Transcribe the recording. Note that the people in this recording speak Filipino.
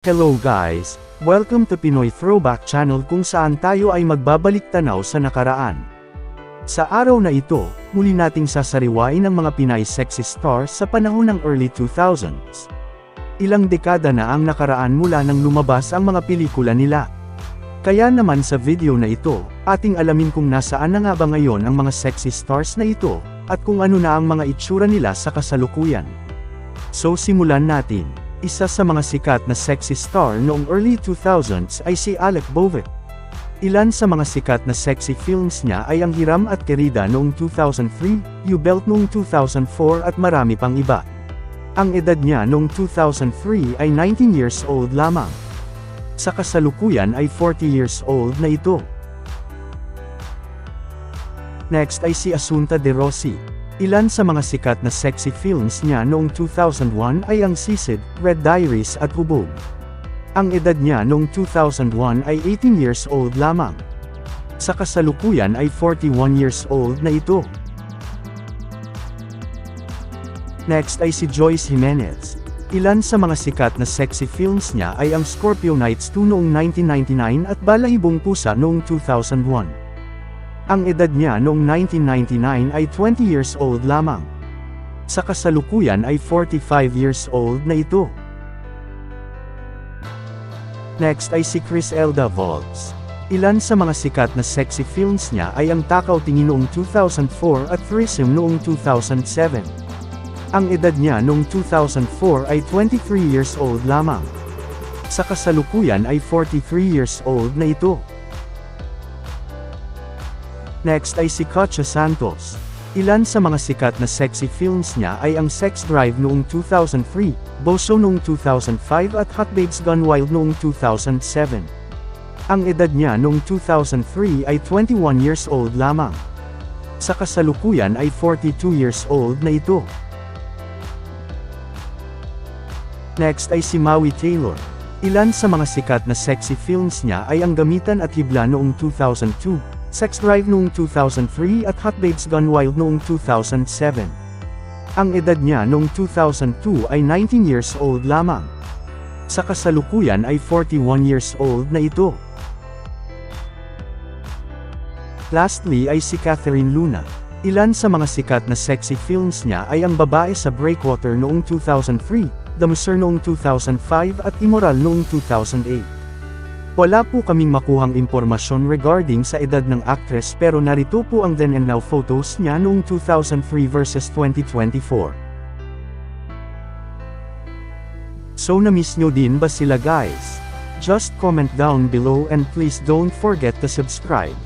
Hello guys! Welcome to Pinoy Throwback Channel kung saan tayo ay magbabalik tanaw sa nakaraan. Sa araw na ito, muli nating sasariwain ang mga Pinay sexy stars sa panahon ng early 2000s. Ilang dekada na ang nakaraan mula nang lumabas ang mga pelikula nila. Kaya naman sa video na ito, ating alamin kung nasaan na nga ba ngayon ang mga sexy stars na ito, at kung ano na ang mga itsura nila sa kasalukuyan. So simulan natin. Isa sa mga sikat na sexy star noong early 2000s ay si Alec Bovett. Ilan sa mga sikat na sexy films niya ay ang Hiram at Querida noong 2003, You Belt noong 2004 at marami pang iba. Ang edad niya noong 2003 ay 19 years old lamang. Sa kasalukuyan ay 40 years old na ito. Next ay si Assunta De Rossi. Ilan sa mga sikat na sexy films niya noong 2001 ay ang Sisid, Red Diaries at Hubog. Ang edad niya noong 2001 ay 18 years old lamang. Sa kasalukuyan ay 41 years old na ito. Next ay si Joyce Jimenez. Ilan sa mga sikat na sexy films niya ay ang Scorpio Nights 2 noong 1999 at Balahibong Pusa noong 2001. Ang edad niya noong 1999 ay 20 years old lamang. Sa kasalukuyan ay 45 years old na ito. Next ay si Chris Elda Volz. Ilan sa mga sikat na sexy films niya ay ang Takaw Tingin noong 2004 at Threesome noong 2007. Ang edad niya noong 2004 ay 23 years old lamang. Sa kasalukuyan ay 43 years old na ito. Next ay si Katja Santos. Ilan sa mga sikat na sexy films niya ay ang Sex Drive noong 2003, Boso noong 2005 at Hot Babes Gone Wild noong 2007. Ang edad niya noong 2003 ay 21 years old lamang. Sa kasalukuyan ay 42 years old na ito. Next ay si Maui Taylor. Ilan sa mga sikat na sexy films niya ay ang Gamitan at Hibla noong 2002, Sex Drive noong 2003 at Hot Babes Gone Wild noong 2007. Ang edad niya noong 2002 ay 19 years old lamang. Sa kasalukuyan ay 41 years old na ito. Lastly ay si Catherine Luna. Ilan sa mga sikat na sexy films niya ay ang Babae sa Breakwater noong 2003, Damuser noong 2005 at Immoral noong 2008. Wala po kaming makuhang impormasyon regarding sa edad ng actress pero narito po ang then and now photos niya noong 2003 versus 2024. So na-miss nyo din ba sila guys? Just comment down below and please don't forget to subscribe.